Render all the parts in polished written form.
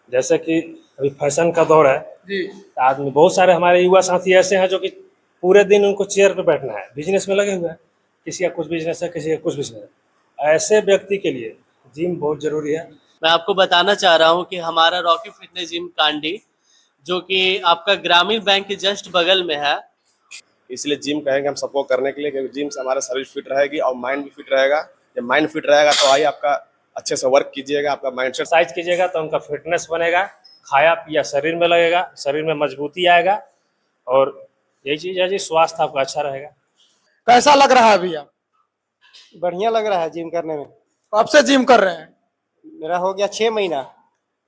जैसे कि अभी फैशन का दौर है। जी। आदमी बहुत सारे हमारे युवा साथी ऐसे हैं जो कि पूरे दिन उनको चेयर पे बैठना है, बिजनेस में लगे हुए हैं। किसी का कुछ बिजनेस है, किसी का कुछ बिजनेस है। ऐसे व्यक्ति के लिए जिम बहुत जरूरी है। मैं आपको बताना चाह रहा हूँ कि हमारा रॉकी फिटनेस जिम कांडी, जो कि आपका ग्रामीण बैंक के जस्ट बगल में है। इसलिए जिम कहेंगे हम सबको करने के लिए, क्योंकि जिम से हमारा शरीर फिट रहेगी और माइंड भी फिट रहेगा। जब माइंड फिट रहेगा तो आइए आपका अच्छे से वर्क कीजिएगा, आपका माइंड सेट एक्सरसाइज कीजिएगा तो उनका फिटनेस बनेगा, खाया पिया शरीर में लगेगा, शरीर में मजबूती आएगा और यही चीज़ है जी, स्वास्थ्य आपका अच्छा रहेगा। कैसा लग रहा है भैया? बढ़िया लग रहा है जिम करने में। कब से जिम कर रहे हैं? मेरा हो गया 6 महीना।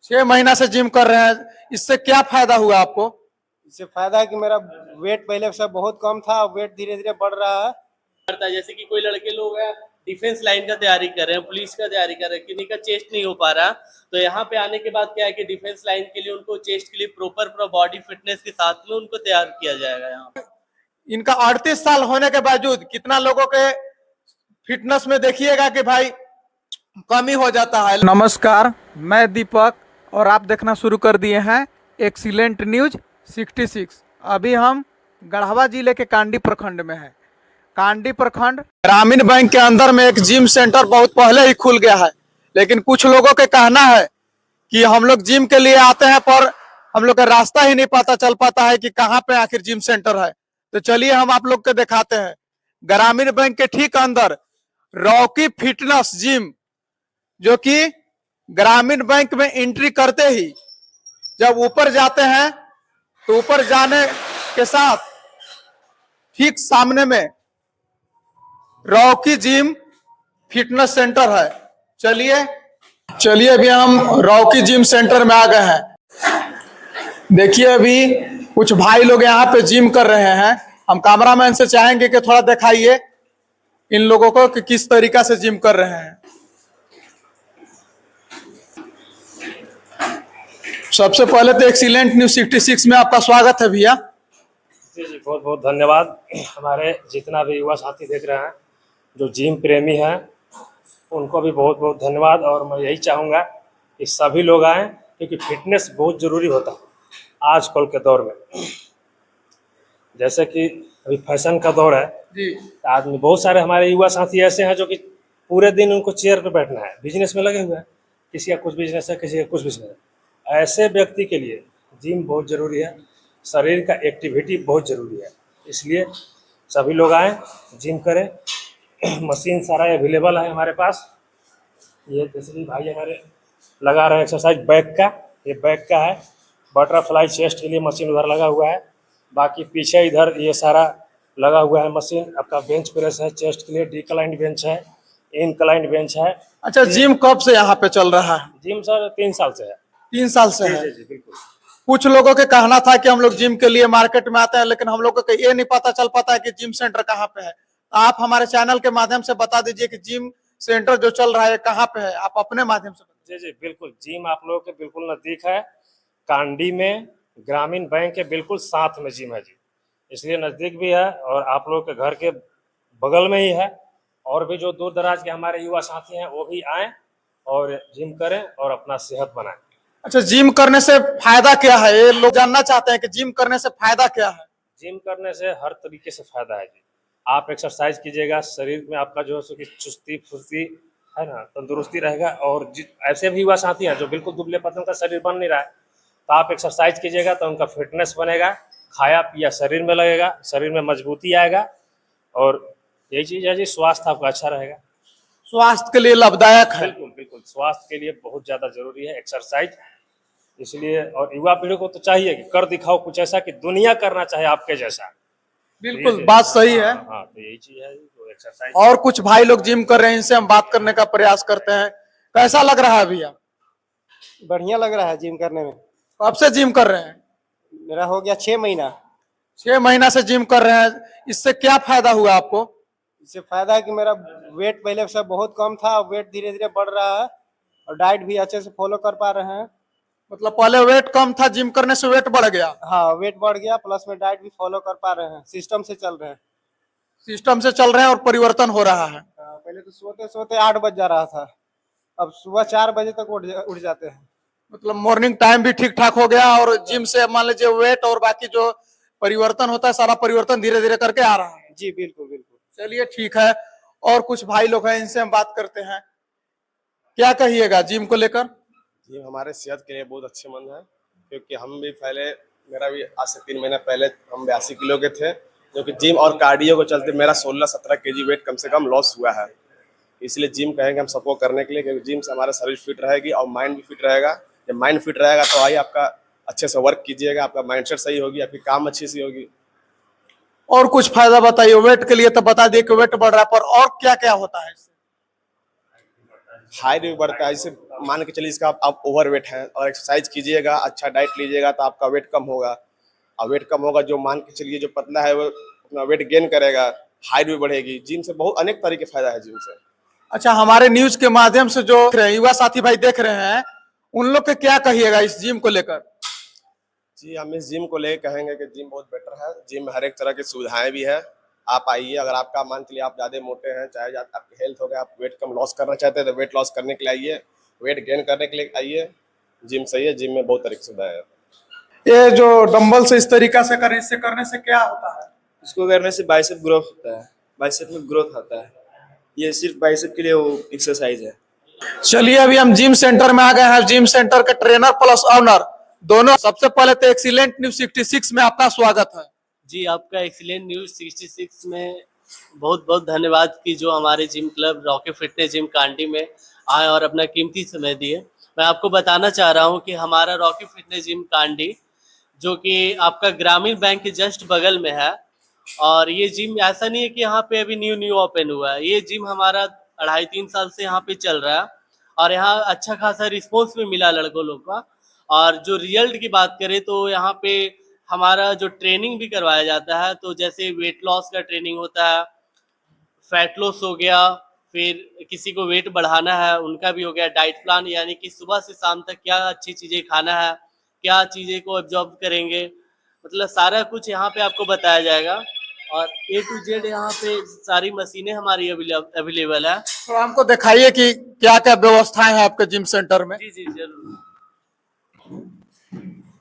6 महीना से जिम कर रहे हैं। इससे क्या फायदा हुआ आपको? इससे फायदा है कि मेरा वेट पहले से बहुत कम था, वेट धीरे धीरे बढ़ रहा है। करता है जैसे कि कोई लड़के लोग हैं डिफेंस लाइन का तैयारी कर रहे हैं, पुलिस का तैयारी कर रहे हैं, किन्हीं का चेस्ट नहीं हो पा रहा, तो यहाँ पे आने के बाद क्या है कि डिफेंस लाइन के लिए उनको चेस्ट के लिए प्रॉपर बॉडी फिटनेस के साथ में उनको तैयार किया जाएगा। यहाँ पे इनका 38 साल होने के बावजूद कितना लोगों के फिटनेस में देखिएगा कि भाई कमी हो जाता है। नमस्कार, मैं दीपक और आप देखना शुरू कर दिए हैं एक्सीलेंट न्यूज 66। अभी हम गढ़वा जिले के कांडी प्रखंड में हैं। कांडी प्रखंड ग्रामीण बैंक के अंदर में एक जिम सेंटर बहुत पहले ही खुल गया है, लेकिन कुछ लोगों के कहना है कि हम लोग जिम के लिए आते हैं पर हम लोग का रास्ता ही नहीं पता चल पाता है कि कहाँ पे आखिर जिम सेंटर है। तो चलिए हम आप लोग को दिखाते हैं। ग्रामीण बैंक के ठीक अंदर रॉकी फिटनेस जिम, जो कि ग्रामीण बैंक में एंट्री करते ही जब ऊपर जाते हैं तो ऊपर जाने के साथ ठीक सामने में रॉकी जिम फिटनेस सेंटर है। चलिए अभी हम रॉकी जिम सेंटर में आ गए हैं। देखिए अभी कुछ भाई लोग यहाँ पे जिम कर रहे हैं। हम कैमरामैन से चाहेंगे कि थोड़ा दिखाइए इन लोगों को कि किस तरीका से जिम कर रहे हैं। सबसे पहले तो एक्सीलेंट न्यूज 66 में आपका स्वागत है भैया। जी जी, बहुत बहुत धन्यवाद। हमारे जितना भी युवा साथी देख रहे हैं जो जिम प्रेमी हैं, उनको भी बहुत बहुत धन्यवाद। और मैं यही चाहूँगा कि सभी लोग आएँ, क्योंकि फिटनेस बहुत ज़रूरी होता है आजकल के दौर में। जैसे कि अभी फैशन का दौर है। जी। आदमी बहुत सारे हमारे युवा साथी ऐसे हैं जो कि पूरे दिन उनको चेयर पे बैठना है, बिजनेस में लगे हुए हैं। किसी का कुछ बिजनेस है, किसी का कुछ बिजनेस है। ऐसे व्यक्ति के लिए जिम बहुत ज़रूरी है, शरीर का एक्टिविटी बहुत ज़रूरी है। इसलिए सभी लोग आएँ, जिम करें। मशीन सारा अवेलेबल है हमारे पास। ये जैसे भाई हमारे लगा रहे हैं एक्सरसाइज बैक का, ये बैक का है। बटरफ्लाई चेस्ट के लिए मशीन उधर लगा हुआ है। बाकी पीछे इधर ये सारा लगा हुआ है मशीन। आपका बेंच प्रेस है चेस्ट के लिए, डिक्लाइंड बेंच है, इनक्लाइंड बेंच है। अच्छा, जिम कब से यहाँ पे चल रहा है? जिम सर 3 साल से है। 3 साल से जी है। जी जी, बिल्कुल। कुछ लोगों के कहना था कि हम लोग जिम के लिए मार्केट में आते हैं, लेकिन हम लोगों को ये नहीं पता चल पाता है कि जिम सेंटर कहाँ पे है। आप हमारे चैनल के माध्यम से बता दीजिए कि जिम सेंटर जो चल रहा है कहाँ पे है, आप अपने माध्यम से। जी जी बिल्कुल, जिम आप लोगों के बिल्कुल नज़दीक है। कांडी में ग्रामीण बैंक के बिल्कुल साथ में जिम है जी, इसलिए नज़दीक भी है और आप लोगों के घर के बगल में ही है। और भी जो दूर दराज के हमारे युवा साथी हैं वो भी आएँ और जिम करें और अपना सेहत बनाएं। अच्छा, जिम करने से फायदा क्या है? ये लोग जानना चाहते हैं कि जिम करने से फायदा क्या है। जिम करने से हर तरीके से फायदा है जी। आप एक्सरसाइज कीजिएगा, शरीर में आपका जो है सो कि चुस्ती फुर्ती है ना, तंदुरुस्ती रहेगा। और ऐसे भी युवा साथी हैं जो बिल्कुल दुबले पतले का शरीर बन नहीं रहा है, तो आप एक्सरसाइज कीजिएगा तो उनका फिटनेस बनेगा, खाया पिया शरीर में लगेगा, शरीर में मजबूती आएगा और यही चीज़ है जी, स्वास्थ्य आपका अच्छा रहेगा। स्वास्थ्य के लिए लाभदायक है। बिल्कुल बिल्कुल, स्वास्थ्य के लिए बहुत ज़्यादा जरूरी है एक्सरसाइज। इसलिए और युवा पीढ़ी को तो चाहिए कि कर दिखाओ कुछ ऐसा कि दुनिया करना चाहे आपके जैसा। बिल्कुल बात सही है। हाँ, तो यही चीज है तो एक्सरसाइज। और कुछ भाई लोग जिम कर रहे हैं, इनसे हम बात करने का प्रयास करते हैं। कैसा लग रहा है भैया? बढ़िया लग रहा है जिम करने में। कब से जिम कर रहे हैं? मेरा हो गया 6 महीना। 6 महीना से जिम कर रहे हैं। इससे क्या फायदा हुआ आपको? इससे फायदा है कि मेरा वेट पहले से बहुत कम था, वेट धीरे धीरे बढ़ रहा है और डाइट भी अच्छे से फॉलो कर पा रहे हैं। मतलब पहले वेट कम था, जिम करने से वेट बढ़ गया? हाँ, वेट बढ़ गया, प्लस में डाइट भी फॉलो कर पा रहे हैं, सिस्टम से चल रहे हैं। सिस्टम से चल रहे हैं और परिवर्तन हो रहा है। पहले तो सोते सोते 8 बज जा रहा था, अब सुबह 4 बजे तक उठ जाते हैं। मतलब मॉर्निंग टाइम भी ठीक ठाक हो गया और जिम से मान लीजिए वेट और बाकी जो परिवर्तन होता है सारा परिवर्तन धीरे धीरे करके आ रहा है। जी बिल्कुल बिल्कुल। चलिए ठीक है। और कुछ भाई लोग हैं, इनसे हम बात करते हैं। क्या कहिएगा जिम को लेकर? जिम हमारे सेहत के लिए बहुत अच्छे मंद है, क्योंकि हम भी पहले, मेरा भी आज से 3 महीने पहले हम 82 किलो के थे, जो कि जिम और कार्डियो को चलते मेरा 16-17 केजी वेट कम से कम लॉस हुआ है। इसलिए जिम कहेंगे हम सपोर्ट करने के लिए, क्योंकि जिम से हमारा शरीर फिट रहेगी और माइंड भी फिट रहेगा। जब माइंड फिट रहेगा तो आइए आपका अच्छे से वर्क कीजिएगा, आपका माइंडसेट सही होगी, आपकी काम अच्छी सी होगी। और कुछ फायदा बताइए। वेट के लिए तो बता दिए कि वेट बढ़ रहा है, पर और क्या क्या होता है इससे? हाइट भी बढ़ता है। जैसे मान के चलिए इसका आप ओवर वेट है और एक्सरसाइज कीजिएगा, अच्छा डाइट लीजिएगा तो आपका वेट कम होगा, और वेट कम होगा जो मान के चलिए जो पतला है वो अपना वेट गेन करेगा, हाइट भी बढ़ेगी। जिम से बहुत अनेक तरह के फायदा है जिम से। अच्छा, हमारे न्यूज के माध्यम से जो युवा साथी भाई देख रहे हैं, उन लोग के क्या कहिएगा इस जिम को लेकर? जी, हम इस जिम को लेकर कहेंगे कि जिम बहुत बेटर है। जिम में हर एक तरह की सुविधाएं भी है। आप आइए, अगर आपका मान के लिए आप ज़्यादा मोटे हैं, चाहे आपकी हेल्थ हो गया, आप वेट कम लॉस करना चाहते हैं तो वेट लॉस करने के लिए आइए, वेट गेन करने के लिए आइए। जिम सही है, जिम में बहुत तरह की सुविधा है। ये जो डंबल से इस तरीका से करें, इससे करने से क्या होता है? इसको करने से बाइसेप ग्रोथ होता है, बाइसेप में ग्रोथ आता है। ये सिर्फ बाइसेप के लिए वो एक्सरसाइज है। चलिए, अभी हम जिम सेंटर में आ गए हैं। जिम सेंटर के ट्रेनर प्लस ऑनर दोनों। सबसे पहले तो एक्सीलेंट न्यूज 66 में आपका स्वागत है। जी, आपका एक्सीलेंट न्यूज 66 में बहुत बहुत धन्यवाद कि जो हमारे gym club rocket fitness gym Kandi में आए और अपना कीमती समय दिए। मैं आपको बताना चाह रहा हूं कि हमारा रॉकेट फिटनेस जिम कांडी, जो कि आपका ग्रामीण बैंक के जस्ट बगल में है, और ये जिम ऐसा नहीं है कि यहाँ पे अभी न्यू ओपन हुआ है। ये जिम हमारा 2.5-3 साल से यहाँ पे चल रहा है और यहाँ अच्छा खासा रिस्पॉन्स भी मिला लड़कों लोग का। और जो रिजल्ट की बात करें तो यहाँ पे हमारा जो ट्रेनिंग भी करवाया जाता है, तो जैसे वेट लॉस का ट्रेनिंग होता है, फैट लॉस हो गया, फिर किसी को वेट बढ़ाना है उनका भी हो गया, डाइट प्लान यानी कि सुबह से शाम तक क्या अच्छी चीज़ें खाना है, क्या चीज़ें को एब्जॉर्ब करेंगे, मतलब सारा कुछ यहाँ पे आपको बताया जाएगा। और A to Z यहाँ पे सारी मशीनें हमारी अवेलेबल है। तो हमको दिखाइए कि क्या क्या व्यवस्थाएं हैं आपके जिम सेंटर में। जी जी जरूर।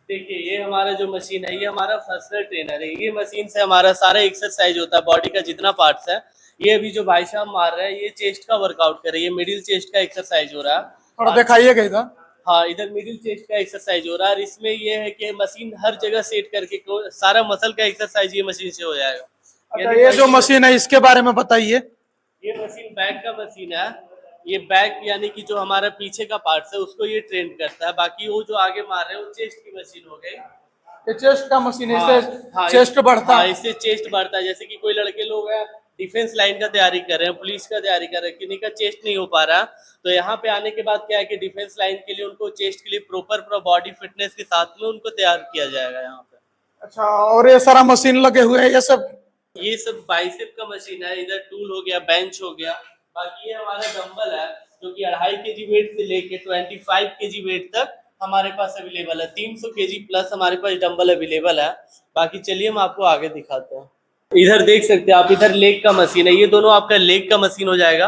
देखिए, ये हमारा जो मशीन है, ये हमारा पर्सनल ट्रेनर है। ये मशीन से हमारा सारा एक्सरसाइज होता है, बॉडी का जितना पार्ट्स है। ये अभी जो भाई साहब मार रहे हैं, ये चेस्ट का वर्कआउट कर रहे हैं, ये मिडिल चेस्ट का एक्सरसाइज हो रहा है। और दिखाइएगा इधर। हाँ, इधर मिडिल चेस्ट का एक्सरसाइज हो रहा है। और इसमें ये है कि मशीन हर जगह सेट करके सारा मसल का एक्सरसाइज ये मशीन से हो जाएगा। अच्छा, ये जो मशीन है इसके बारे में बताइए। ये मशीन बैक का मशीन है। ये बैक यानी कि जो हमारा पीछे का पार्ट है उसको ये ट्रेन करता है। बाकी वो जो आगे मार रहे हैं वो चेस्ट की मशीन हो गई। ये चेस्ट का मशीन है, इससे हाँ, चेस्ट बढ़ता है। इससे चेस्ट बढ़ता है। जैसे कि कोई लड़के लोग हैं डिफेंस लाइन का तैयारी कर रहे हैं, पुलिस का तैयारी कर रहे हैं, किन्हीं का चेस्ट नहीं हो पा रहा, तो यहाँ पे आने के बाद क्या है कि डिफेंस लाइन के लिए उनको चेस्ट के लिए प्रॉपर बॉडी फिटनेस के साथ में उनको तैयार किया जाएगा यहाँ पे। अच्छा, और ये सारा मशीन लगे हुए हैं, ये सब बाइसेप का मशीन है। इधर टूल हो गया, बेंच हो गया। बाकी ये हमारा डंबल है जो कि 2.5 केजी वेट से लेके 25 केजी वेट तक हमारे पास अवेलेबल है। 300 केजी प्लस हमारे पास डंबल अवेलेबल है। बाकी चलिए हम आपको आगे दिखाते हैं। इधर देख सकते हैं आप, इधर लेग का मशीन है। ये दोनों आपका लेग का मशीन हो जाएगा।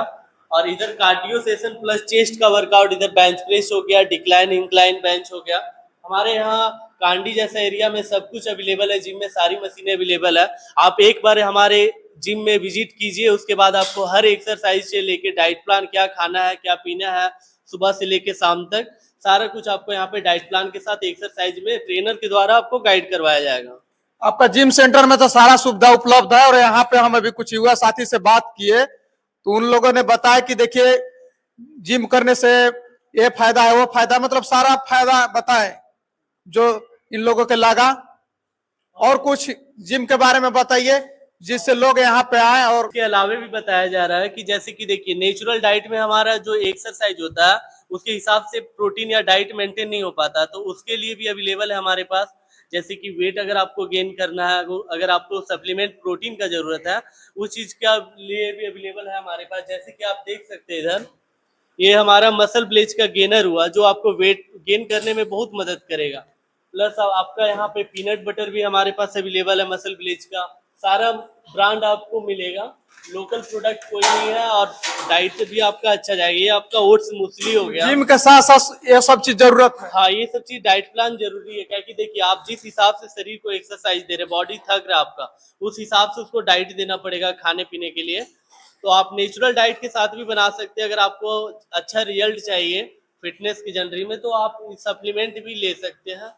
और इधर कार्डियो सेशन प्लस चेस्ट का वर्कआउट। इधर बेंच प्रेस हो गया, डिक्लाइन इंक्लाइन बेंच हो गया। हमारे यहाँ कांडी जैसा एरिया में सब कुछ अवेलेबल है। जिम में सारी मशीनें अवेलेबल है। आप एक बार हमारे जिम में विजिट कीजिए, उसके बाद आपको हर एक्सरसाइज से लेके डाइट प्लान, क्या खाना है क्या पीना है, सुबह से लेके शाम तक सारा कुछ आपको यहाँ पे डाइट प्लान के साथ एक्सरसाइज में ट्रेनर के द्वारा आपको गाइड करवाया जाएगा। आपका जिम सेंटर में तो सारा सुविधा उपलब्ध है। और यहाँ पे हम अभी कुछ युवा साथी से बात किए तो उन लोगों ने बताया कि देखिए जिम करने से ये फायदा है, वो फायदा, मतलब सारा फायदा बताए जो इन लोगों के लगा। और कुछ जिम के बारे में बताइए जिससे लोग यहाँ पे आए। और इसके अलावा भी बताया जा रहा है कि जैसे कि देखिए, नेचुरल डाइट में हमारा जो एक्सरसाइज होता है उसके हिसाब से प्रोटीन या डाइट मेंटेन नहीं हो पाता, तो उसके लिए भी अवेलेबल है हमारे पास। जैसे कि वेट अगर आपको गेन करना है, अगर आपको सप्लीमेंट प्रोटीन का जरूरत है, उस चीज के लिए भी अवेलेबल है हमारे पास। जैसे कि आप देख सकते हैं इधर, ये हमारा मसल ब्लेज का गेनर हुआ जो आपको वेट गेन करने में बहुत मदद करेगा। प्लस आपका यहाँ पे पीनट बटर भी हमारे पास अवेलेबल है मसल ब्लेज का। सारा ब्रांड आपको मिलेगा, लोकल प्रोडक्ट कोई नहीं है, और डाइट भी आपका अच्छा जाएगा। ये आपका ओट्स मूसली हो गया। जिम के साथ साथ ये सब चीज जरूरत है। हाँ, ये सब चीज डाइट प्लान जरूरी है, क्या कि देखिए आप जिस हिसाब से शरीर को एक्सरसाइज दे रहे, बॉडी थक रहा है आपका, उस हिसाब से उसको डाइट देना पड़ेगा खाने पीने के लिए। तो आप नेचुरल डाइट के साथ भी बना सकते हैं। अगर आपको अच्छा रिजल्ट चाहिए फिटनेस की जर्नी में, तो आप सप्लीमेंट भी ले सकते हैं।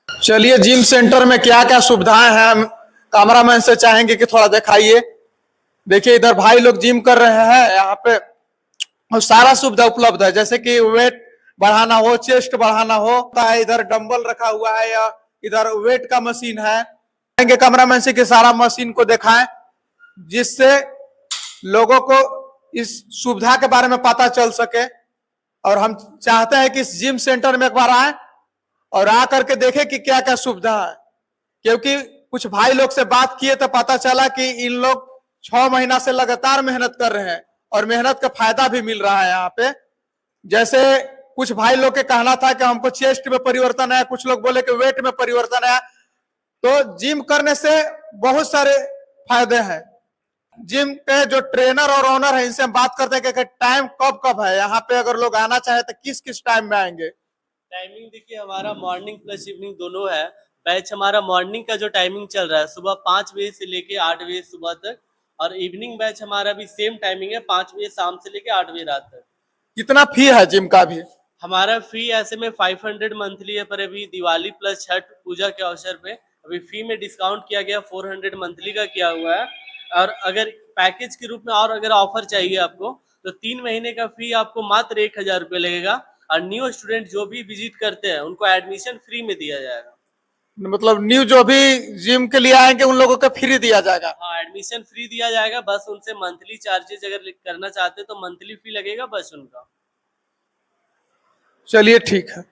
चलिए जिम सेंटर में क्या क्या सुविधाएं हैं, हम कैमरामैन से चाहेंगे कि थोड़ा दिखाइए। देखिए इधर भाई लोग जिम कर रहे हैं, यहाँ पे सारा सुविधा उपलब्ध है, जैसे कि वेट बढ़ाना हो, चेस्ट बढ़ाना हो, इधर डंबल रखा हुआ है या इधर वेट का मशीन है। चाहेंगे कैमरामैन से कि सारा मशीन को दिखाएं, जिससे लोगों को इस सुविधा के बारे में पता चल सके। और हम चाहते हैं कि इस जिम सेंटर में एक बार आए और आकर के देखें कि क्या क्या सुविधा है, क्योंकि कुछ भाई लोग से बात किए तो पता चला कि इन लोग 6 महीना से लगातार मेहनत कर रहे हैं और मेहनत का फायदा भी मिल रहा है यहाँ पे। जैसे कुछ भाई लोग के कहना था कि हमको चेस्ट में परिवर्तन है, कुछ लोग बोले कि वेट में परिवर्तन है। तो जिम करने से बहुत सारे फायदे हैं। जिम के जो ट्रेनर और ओनर है, इनसे हम बात करते हैं कि टाइम कब कब है यहाँ पे, अगर लोग आना चाहे तो किस किस टाइम में आएंगे। टाइमिंग देखिए हमारा मॉर्निंग प्लस इवनिंग दोनों है। बैच हमारा मॉर्निंग का जो टाइमिंग चल रहा है सुबह 5 बजे से लेके 8 बजे सुबह तक, और इवनिंग बैच हमारा भी सेम टाइमिंग है, 5 बजे शाम से लेके 8 बजे रात तक। कितना फी है जिम का भी? हमारा फी ऐसे में 500 मंथली है, पर अभी दिवाली प्लस छठ पूजा के अवसर पे अभी फी में डिस्काउंट किया गया, 400 मंथली का किया हुआ है। और अगर पैकेज के रूप में और अगर ऑफर चाहिए आपको, तो 3 महीने का फी आपको मात्र 1000 रुपये लगेगा, और न्यू स्टूडेंट जो भी विजिट करते हैं उनको एडमिशन फ्री में दिया जाएगा। मतलब न्यू जो भी जिम के लिए आएंगे उन लोगों को फ्री दिया जाएगा? हाँ, एडमिशन फ्री दिया जाएगा, बस उनसे मंथली चार्जेस अगर करना चाहते हैं तो मंथली फी लगेगा बस उनका। चलिए ठीक है।